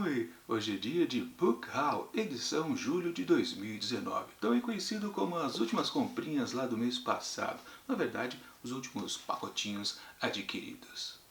Oi, hoje é dia de Book Haul, edição julho de 2019, também conhecido como as últimas comprinhas lá do mês passado, na verdade, os últimos pacotinhos adquiridos.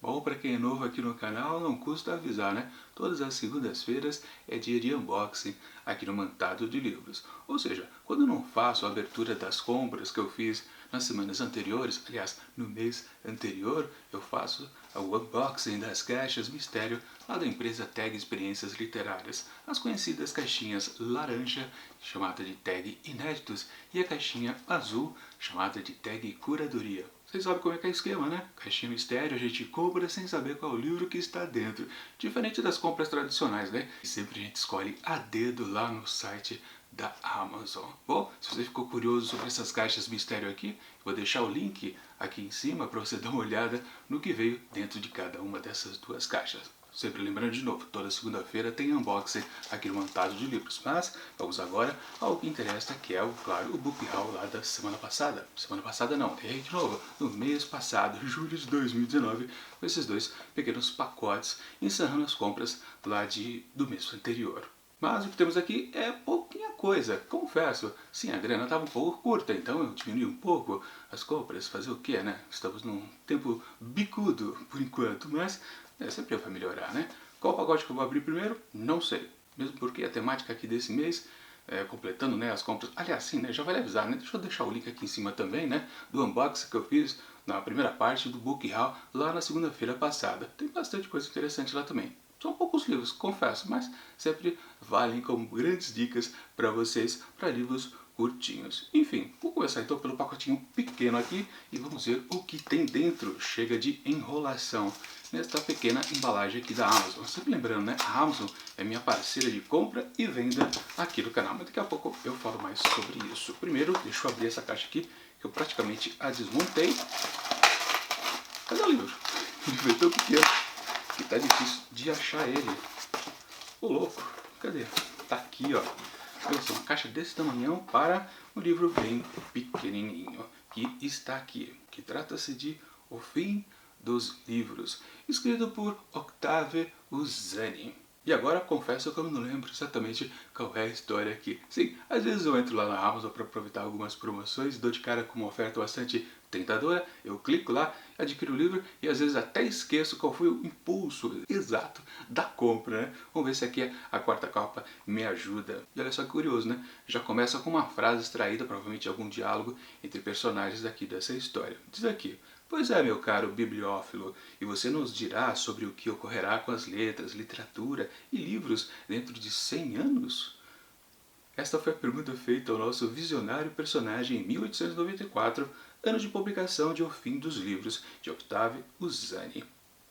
Bom, para quem é novo aqui no canal, não custa avisar, né? Todas as segundas-feiras é dia de unboxing aqui no Mantado de Livros. Ou seja, quando eu não faço a abertura das compras que eu fiz nas semanas anteriores, aliás, no mês anterior, eu faço o unboxing das caixas mistério lá da empresa Tag Experiências Literárias. As conhecidas caixinhas laranja, chamada de Tag Inéditos, e a caixinha azul, chamada de Tag Curadoria. Vocês sabem como é que é o esquema, né? Caixinha mistério, a gente compra sem saber qual é o livro que está dentro. Diferente das compras tradicionais, né? Sempre a gente escolhe a dedo lá no site da Amazon. Bom, se você ficou curioso sobre essas caixas mistério aqui, vou deixar o link aqui em cima para você dar uma olhada no que veio dentro de cada uma dessas duas caixas. Sempre lembrando de novo, toda segunda-feira tem unboxing aqui no Mantado de Livros. Mas vamos agora ao que interessa, que é, claro, o Book Haul lá da semana passada. Semana passada não, errei de novo. No mês passado, julho de 2019, com esses dois pequenos pacotes, encerrando as compras lá do mês anterior. Mas o que temos aqui é pouquinha coisa, confesso. Sim, a grana estava um pouco curta, então eu diminui um pouco as compras. Fazer o que, né? Estamos num tempo bicudo, por enquanto, mas sempre para melhorar, né? Qual pacote que eu vou abrir primeiro? Não sei. Mesmo porque a temática aqui desse mês, completando, né, as compras... Aliás, sim, né, já vale avisar, né? Deixa eu deixar o link aqui em cima também, né? Do unboxing que eu fiz na primeira parte do Book Haul lá na segunda-feira passada. Tem bastante coisa interessante lá também. São poucos livros, confesso, mas sempre valem como grandes dicas para vocês, para livros curtinhos. Enfim, vou começar então pelo pacotinho pequeno aqui e vamos ver o que tem dentro. Chega de enrolação nesta pequena embalagem aqui da Amazon. Sempre lembrando, né? A Amazon é minha parceira de compra e venda aqui do canal, mas daqui a pouco eu falo mais sobre isso. Primeiro, deixa eu abrir essa caixa aqui, que eu praticamente a desmontei. Cadê o livro? O livro é tão pequeno que tá difícil de achar ele. Ô louco, cadê? Tá aqui, ó. Olha só, uma caixa desse tamanhão para um livro bem pequenininho, que está aqui, que trata-se de O Fim dos Livros, escrito por Octave Uzani. E agora confesso que eu não lembro exatamente qual é a história aqui. Sim, às vezes eu entro lá na Amazon para aproveitar algumas promoções, dou de cara com uma oferta bastante tentadora, eu clico lá, adquiro o livro e às vezes até esqueço qual foi o impulso exato da compra, né? Vamos ver se aqui a quarta capa me ajuda. E olha só que curioso, né? Já começa com uma frase extraída, provavelmente de algum diálogo entre personagens daqui dessa história. Diz aqui: "Pois é, meu caro bibliófilo, e você nos dirá sobre o que ocorrerá com as letras, literatura e livros dentro de 100 anos?" Esta foi a pergunta feita ao nosso visionário personagem em 1894, ano de publicação de O Fim dos Livros, de Octave Uzani.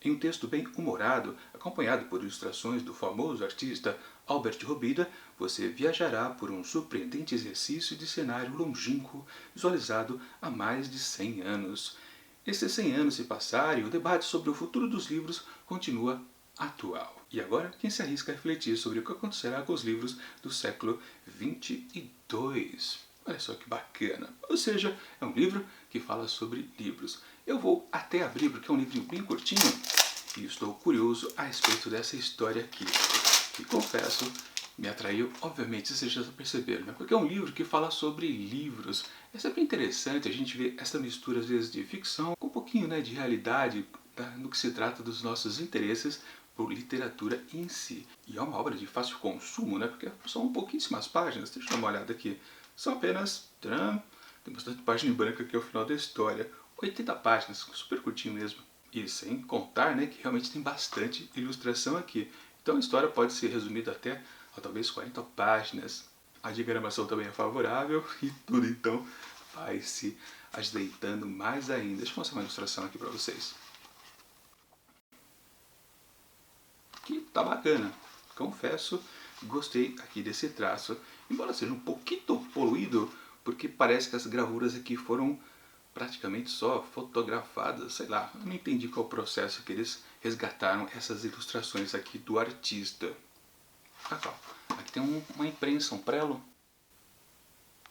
Em um texto bem humorado, acompanhado por ilustrações do famoso artista Albert Robida, você viajará por um surpreendente exercício de cenário longínquo, visualizado há mais de 100 anos. Esses 100 anos se passarem, o debate sobre o futuro dos livros continua atual. E agora, quem se arrisca a refletir sobre o que acontecerá com os livros do século 22? Olha só que bacana. Ou seja, é um livro que fala sobre livros. Eu vou até abrir porque é um livrinho bem curtinho e estou curioso a respeito dessa história aqui. E confesso, me atraiu, obviamente, vocês já perceberam, né? Porque é um livro que fala sobre livros. É sempre interessante a gente ver essa mistura, às vezes, de ficção com um pouquinho, né, de realidade, no que se trata dos nossos interesses por literatura em si. E é uma obra de fácil consumo, né? Porque são pouquíssimas páginas. Deixa eu dar uma olhada aqui. São apenas... Tem bastante página em branco aqui ao final da história. 80 páginas, super curtinho mesmo. E sem contar, né, que realmente tem bastante ilustração aqui. Então a história pode ser resumida até talvez 40 páginas. A diagramação também é favorável e tudo então vai se ajeitando mais ainda. Deixa eu mostrar uma ilustração aqui para vocês. Que tá bacana. Confesso, gostei aqui desse traço. Embora seja um pouquinho poluído, porque parece que as gravuras aqui foram praticamente só fotografadas, sei lá, eu não entendi qual o processo que eles resgataram essas ilustrações aqui do artista. Aqui tem uma imprensa, um prelo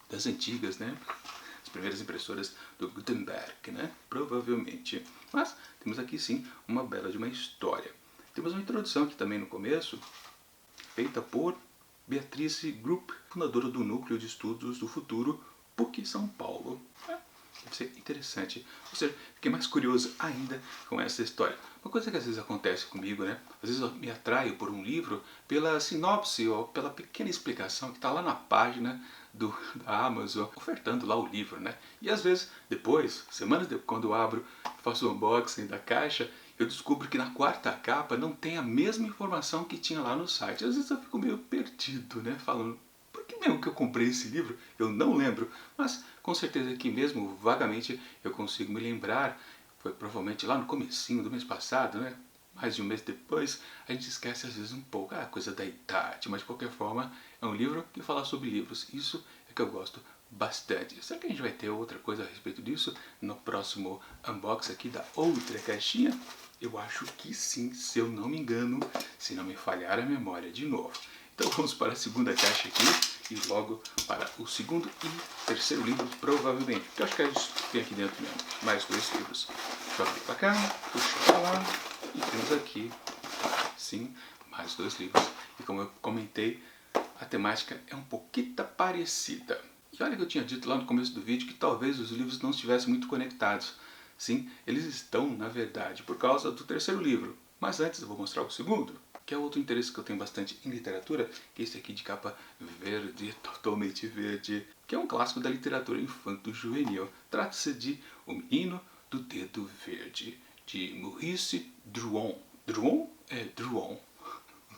das antigas, né? primeiras impressoras do Gutenberg, né? Provavelmente. Mas temos aqui sim uma bela de uma história. Temos uma introdução aqui também no começo, feita por Beatrice Grupp, fundadora do Núcleo de Estudos do Futuro, PUC São Paulo. Deve ser interessante. Ou seja, fiquei mais curioso ainda com essa história. Uma coisa que às vezes acontece comigo, né? Às vezes eu me atraio por um livro pela sinopse ou pela pequena explicação que está lá na página da Amazon, ofertando lá o livro, né? E às vezes, depois, semanas depois, quando eu abro, faço o unboxing da caixa, eu descubro que na quarta capa não tem a mesma informação que tinha lá no site. Às vezes eu fico meio perdido, né? Falando, por que mesmo que eu comprei esse livro? Eu não lembro, mas com certeza que mesmo vagamente eu consigo me lembrar. Foi provavelmente lá no comecinho do mês passado, né? Mais de um mês depois, a gente esquece às vezes um pouco, coisa da idade, mas de qualquer forma é um livro que fala sobre livros. Isso é que eu gosto bastante. Será que a gente vai ter outra coisa a respeito disso no próximo unboxing aqui da outra caixinha? Eu acho que sim, se eu não me engano, se não me falhar a memória de novo. Então vamos para a segunda caixa aqui e logo para o segundo e terceiro livro, provavelmente. Porque eu acho que a gente tem aqui dentro mesmo mais dois livros. Deixa eu abrir para cá, puxar para lá e temos aqui, sim, mais dois livros. E como eu comentei, a temática é um pouquinho parecida. E olha que eu tinha dito lá no começo do vídeo que talvez os livros não estivessem muito conectados. Sim, eles estão, na verdade, por causa do terceiro livro. Mas antes eu vou mostrar o segundo, que é outro interesse que eu tenho bastante em literatura, que é esse aqui de capa verde, totalmente verde, que é um clássico da literatura infanto-juvenil. Trata-se de O Menino do Dedo Verde, de Maurice Druon. Druon? É Druon.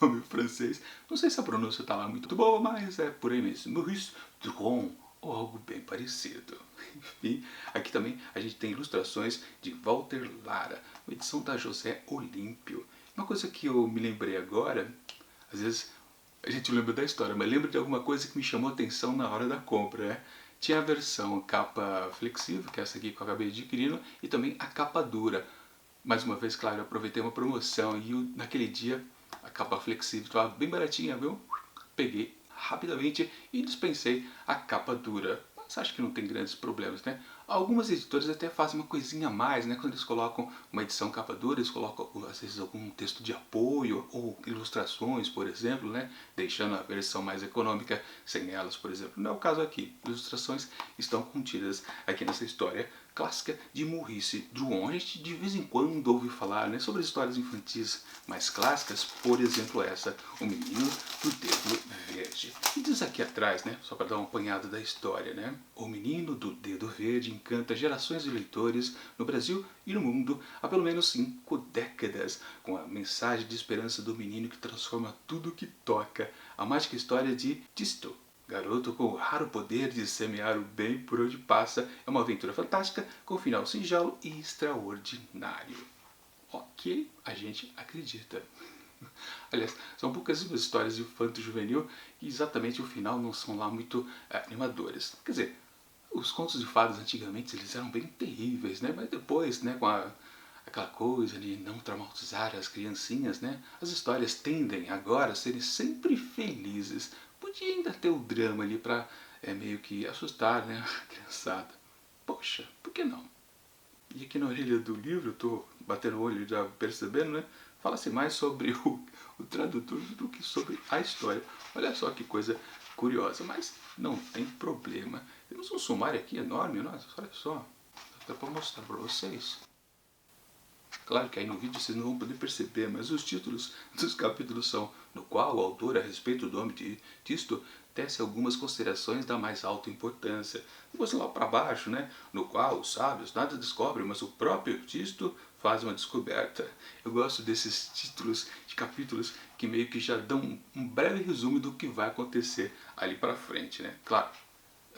Nome francês. Não sei se a pronúncia está lá muito boa, mas é por aí mesmo. Maurice Druon, ou algo bem parecido. Enfim, aqui também a gente tem ilustrações de Walter Lara, uma edição da José Olímpio. Uma coisa que eu me lembrei agora, às vezes a gente lembra da história, mas lembra de alguma coisa que me chamou a atenção na hora da compra, né? Tinha a versão capa flexível, que é essa aqui que eu acabei adquirindo, e também a capa dura. Mais uma vez, claro, eu aproveitei uma promoção e naquele dia a capa flexível estava bem baratinha, viu? Peguei rapidamente e dispensei a capa dura. Mas acho que não tem grandes problemas, né? Algumas editoras até fazem uma coisinha a mais, né? Quando eles colocam uma edição capa dura, eles colocam às vezes algum texto de apoio ou ilustrações, por exemplo, né? Deixando a versão mais econômica sem elas, por exemplo. Não é o caso aqui. Ilustrações estão contidas aqui nessa história clássica de Maurice Druon. A gente de vez em quando ouve falar, né, sobre as histórias infantis mais clássicas, por exemplo essa, O Menino do Dedo Verde. E diz aqui atrás, né, só para dar uma apanhada da história, né, O Menino do Dedo Verde encanta gerações de leitores no Brasil e no mundo há pelo menos 5 décadas, com a mensagem de esperança do menino que transforma tudo que toca. A mágica história de Tisto, garoto com o raro poder de semear o bem por onde passa, é uma aventura fantástica com um final singelo e extraordinário. Ok, a gente acredita. Aliás, são poucas histórias de infanto-juvenil e exatamente o final não são lá muito animadores. Quer dizer, os contos de fadas antigamente eles eram bem terríveis, né? Mas depois, né, com aquela coisa de não traumatizar as criancinhas, né? As histórias tendem agora a serem sempre felizes. Podia ainda ter o drama ali pra meio que assustar, né, a criançada. Poxa, por que não? E aqui na orelha do livro, eu tô batendo o olho já percebendo, né? Fala-se mais sobre o tradutor do que sobre a história. Olha só que coisa curiosa, mas não tem problema. Temos um sumário aqui enorme, nossa, olha só. Dá pra mostrar pra vocês. Claro que aí no vídeo vocês não vão poder perceber, mas os títulos dos capítulos são: no qual o autor, a respeito do homem de Tisto, tece algumas considerações da mais alta importância. Depois lá para baixo, né? No qual os sábios nada descobrem, mas o próprio Tisto faz uma descoberta. Eu gosto desses títulos de capítulos que meio que já dão um breve resumo do que vai acontecer ali para frente, né? Claro,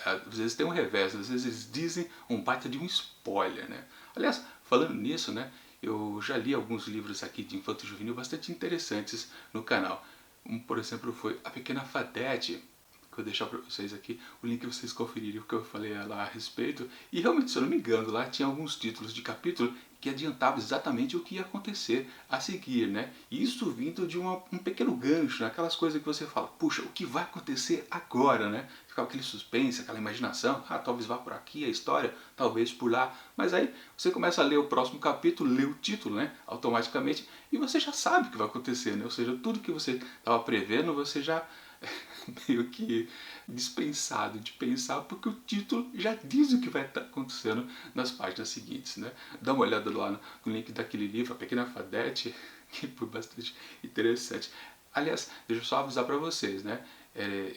às vezes tem um revés, às vezes eles dizem um baita de um spoiler, né? Aliás, falando nisso, né? Eu já li alguns livros aqui de infanto juvenil bastante interessantes no canal. Um, por exemplo, foi A Pequena Fadete, que eu vou deixar para vocês aqui, o link para vocês conferirem o que eu falei lá a respeito. E realmente, se eu não me engano, lá tinha alguns títulos de capítulo que adiantava exatamente o que ia acontecer a seguir, né? E isso vindo de um pequeno gancho, né? Aquelas coisas que você fala, puxa, o que vai acontecer agora, né? Fica aquele suspense, aquela imaginação, talvez vá por aqui a história, talvez por lá, mas aí você começa a ler o próximo capítulo, lê o título, né? Automaticamente, e você já sabe o que vai acontecer, né? Ou seja, tudo que você estava prevendo, você já meio que dispensado de pensar, porque o título já diz o que vai estar acontecendo nas páginas seguintes, né? Dá uma olhada lá no link daquele livro, A Pequena Fadete, que foi bastante interessante. Aliás, deixa eu só avisar para vocês, né?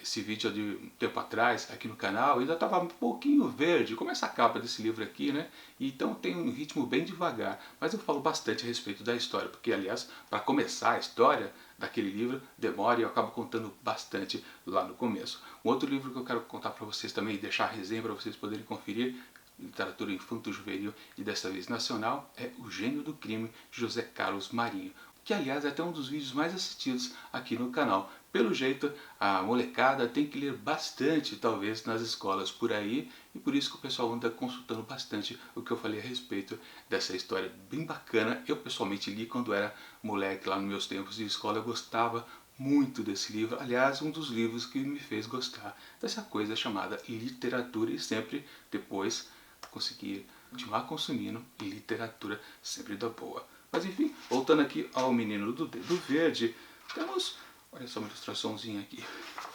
Esse vídeo é de um tempo atrás, aqui no canal, ainda estava um pouquinho verde, como essa capa desse livro aqui, né? Então tem um ritmo bem devagar, mas eu falo bastante a respeito da história, porque, aliás, para começar a história daquele livro, demora e eu acabo contando bastante lá no começo. Um outro livro que eu quero contar para vocês também, deixar a resenha para vocês poderem conferir, literatura infanto-juvenil e dessa vez nacional, é O Gênio do Crime, de José Carlos Marinho, que aliás é até um dos vídeos mais assistidos aqui no canal. Pelo jeito, a molecada tem que ler bastante, talvez, nas escolas por aí, e por isso que o pessoal anda consultando bastante o que eu falei a respeito dessa história bem bacana. Eu pessoalmente li quando era moleque, lá nos meus tempos de escola, eu gostava muito desse livro. Aliás, um dos livros que me fez gostar dessa coisa chamada literatura, e sempre depois consegui continuar consumindo literatura sempre da boa. Mas enfim, voltando aqui ao Menino do Dedo Verde, temos, olha só uma ilustraçãozinha aqui,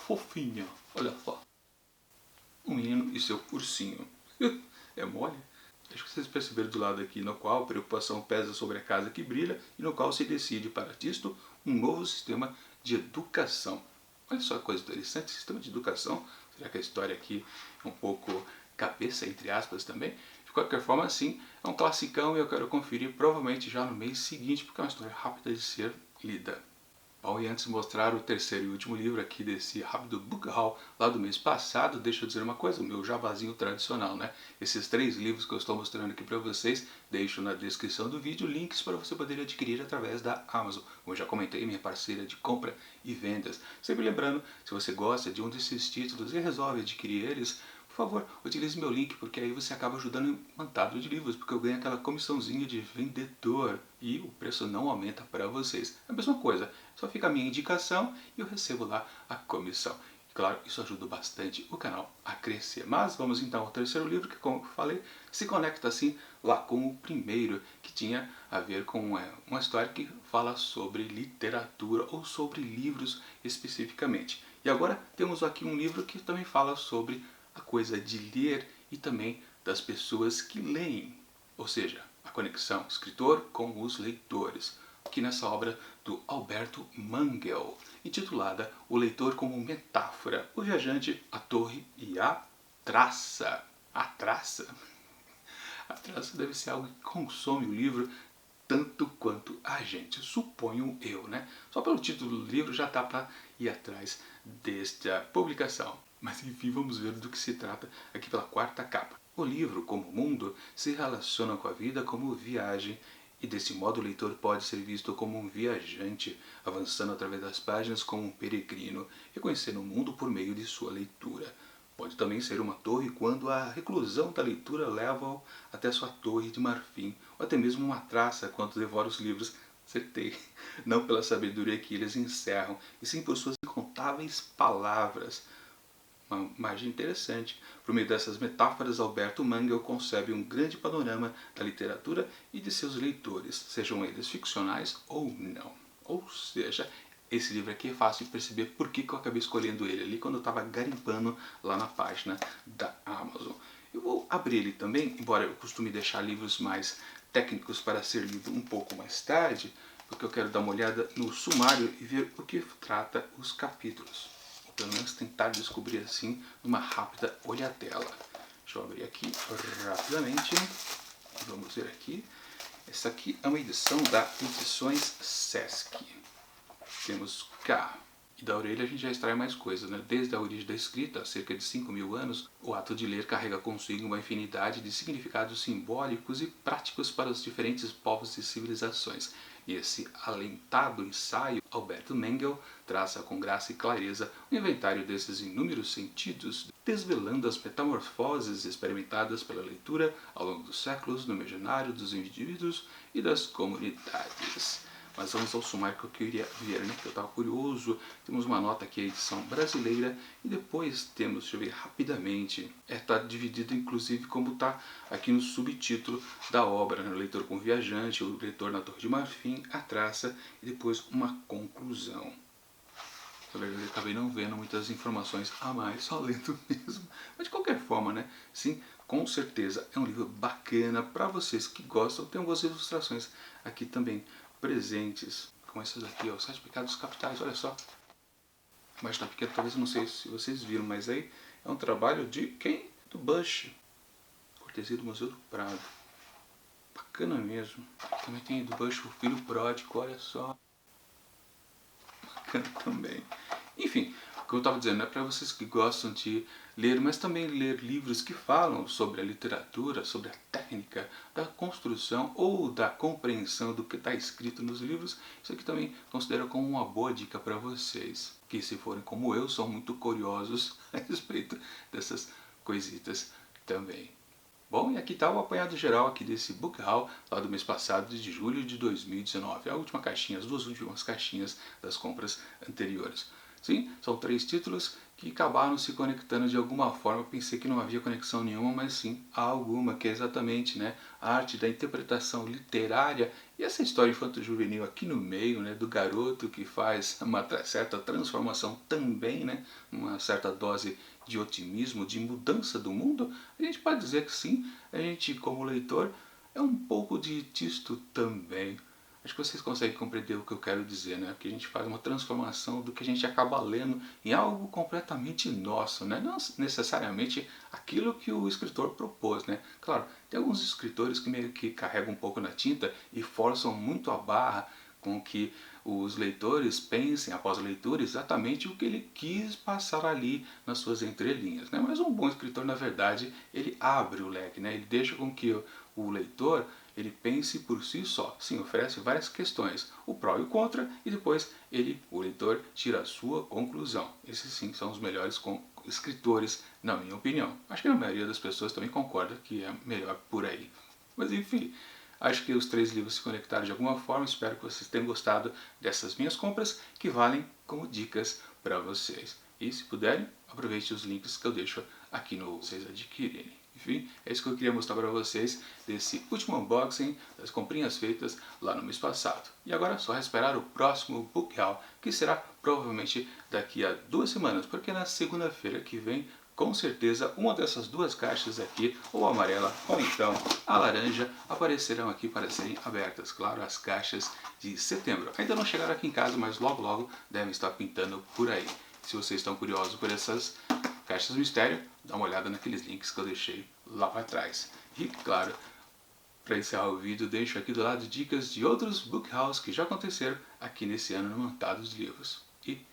fofinha, olha só. Um menino e seu ursinho. É mole? Acho que vocês perceberam do lado aqui, no qual a preocupação pesa sobre a casa que brilha e no qual se decide para isto um novo sistema de educação. Olha só a coisa interessante, sistema de educação. Será que a história aqui é um pouco cabeça, entre aspas, também? De qualquer forma, assim, é um classicão e eu quero conferir provavelmente já no mês seguinte, porque é uma história rápida de ser lida. Bom, e antes de mostrar o terceiro e último livro aqui desse rápido book haul lá do mês passado, deixa eu dizer uma coisa, o meu jabazinho tradicional, né? Esses 3 livros que eu estou mostrando aqui para vocês, deixo na descrição do vídeo links para você poder adquirir através da Amazon. Como eu já comentei, minha parceira de compra e vendas. Sempre lembrando, se você gosta de um desses títulos e resolve adquirir eles, por favor, utilize meu link, porque aí você acaba ajudando em mantado de livros, porque eu ganho aquela comissãozinha de vendedor e o preço não aumenta para vocês. É a mesma coisa, só fica a minha indicação e eu recebo lá a comissão. Claro, isso ajuda bastante o canal a crescer. Mas vamos então ao terceiro livro, que, como eu falei, se conecta assim lá com o primeiro, que tinha a ver com uma história que fala sobre literatura ou sobre livros especificamente. E agora temos aqui um livro que também fala sobre a coisa de ler e também das pessoas que leem, ou seja, a conexão escritor com os leitores, aqui nessa obra do Alberto Mangel, intitulada O Leitor como Metáfora, o Viajante, a Torre e a Traça. A traça? A traça deve ser algo que consome o livro tanto quanto a gente, suponho eu, né? Só pelo título do livro já dá para ir atrás desta publicação. Mas enfim, vamos ver do que se trata aqui pela quarta capa. O livro, como mundo, se relaciona com a vida como viagem, e desse modo o leitor pode ser visto como um viajante, avançando através das páginas como um peregrino, reconhecendo o mundo por meio de sua leitura. Pode também ser uma torre quando a reclusão da leitura leva-o até sua torre de marfim, ou até mesmo uma traça quando devora os livros. Acertei. Não pela sabedoria que eles encerram, e sim por suas incontáveis palavras. Uma imagem interessante. Por meio dessas metáforas, Alberto Mangel concebe um grande panorama da literatura e de seus leitores, sejam eles ficcionais ou não. Ou seja, esse livro aqui é fácil de perceber por que eu acabei escolhendo ele ali quando eu estava garimpando lá na página da Amazon. Eu vou abrir ele também, embora eu costume deixar livros mais técnicos para ser lido um pouco mais tarde, porque eu quero dar uma olhada no sumário e ver o que trata os capítulos. Pelo menos tentar descobrir assim numa rápida olhadela. Deixa eu abrir aqui rapidamente. Vamos ver aqui. Essa aqui é uma edição da Edições Sesc. Temos cá E da orelha a gente já extrai mais coisas, né? Desde a origem da escrita, há cerca de 5.000 anos, o ato de ler carrega consigo uma infinidade de significados simbólicos e práticos para os diferentes povos e civilizações. E esse alentado ensaio, Alberto Mengel traça com graça e clareza o inventário desses inúmeros sentidos, desvelando as metamorfoses experimentadas pela leitura ao longo dos séculos no imaginário dos indivíduos e das comunidades. Mas vamos ao sumário que eu queria ver, né? Que eu estava curioso. Temos uma nota aqui, a edição brasileira, e depois temos, deixa eu ver rapidamente, está dividido inclusive como está aqui no subtítulo da obra, né? O leitor com viajante, o leitor na Torre de Marfim, a traça e depois uma conclusão. Na verdade, eu acabei não vendo muitas informações a mais, só lendo mesmo. Mas de qualquer forma, né? Sim, com certeza é um livro bacana para vocês que gostam. Tem algumas ilustrações aqui também presentes, como essas aqui, ó, Os Sete Pecados Capitais, olha só. Mas tá pequeno, talvez, não sei se vocês viram, mas aí é um trabalho de quem? Do Bush, cortesia do Museu do Prado. Bacana mesmo. Também tem do Bush o Filho Pródigo, olha só. Bacana também. Enfim, o que eu estava dizendo é para vocês que gostam de ler, mas também ler livros que falam sobre a literatura, sobre a técnica da construção ou da compreensão do que está escrito nos livros. Isso aqui também considero como uma boa dica para vocês, que se forem como eu, são muito curiosos a respeito dessas coisitas também. Bom, e aqui está o apanhado geral aqui desse book haul lá do mês passado, de julho de 2019. A última caixinha, as duas últimas caixinhas das compras anteriores. Sim, são 3 títulos que acabaram se conectando de alguma forma. Eu pensei que não havia conexão nenhuma, mas sim, há alguma, que é exatamente, né, a arte da interpretação literária e essa história infanto-juvenil aqui no meio, né, do garoto que faz uma certa transformação também, né, uma certa dose de otimismo, de mudança do mundo. A gente pode dizer que sim, a gente como leitor é um pouco de disto também. Acho que vocês conseguem compreender o que eu quero dizer, né? Que a gente faz uma transformação do que a gente acaba lendo em algo completamente nosso, né? Não necessariamente aquilo que o escritor propôs, né? Claro, tem alguns escritores que meio que carregam um pouco na tinta e forçam muito a barra com que os leitores pensem, após a leitura, exatamente o que ele quis passar ali nas suas entrelinhas, né? Mas um bom escritor, na verdade, ele abre o leque, né? Ele deixa com que o leitor ele pense por si só. Sim, oferece várias questões, o pró e o contra, e depois ele, o leitor, tira a sua conclusão. Esses sim são os melhores escritores, na minha opinião. Acho que a maioria das pessoas também concorda que é melhor por aí. Mas enfim, acho que os 3 livros se conectaram de alguma forma. Espero que vocês tenham gostado dessas minhas compras, que valem como dicas para vocês. E se puderem, aproveite os links que eu deixo aqui no vocês adquirirem. Enfim, é isso que eu queria mostrar para vocês desse último unboxing das comprinhas feitas lá no mês passado. E agora é só esperar o próximo book haul, que será provavelmente daqui a 2 semanas, porque na segunda-feira que vem, com certeza, uma dessas 2 caixas aqui, ou a amarela ou então a laranja, aparecerão aqui para serem abertas. Claro, as caixas de setembro. Ainda não chegaram aqui em casa, mas logo logo devem estar pintando por aí. Se vocês estão curiosos por essas caixas mistério, dá uma olhada naqueles links que eu deixei lá para trás. E claro, para encerrar o vídeo, deixo aqui do lado dicas de outros book hauls que já aconteceram aqui nesse ano no Montados Livros. E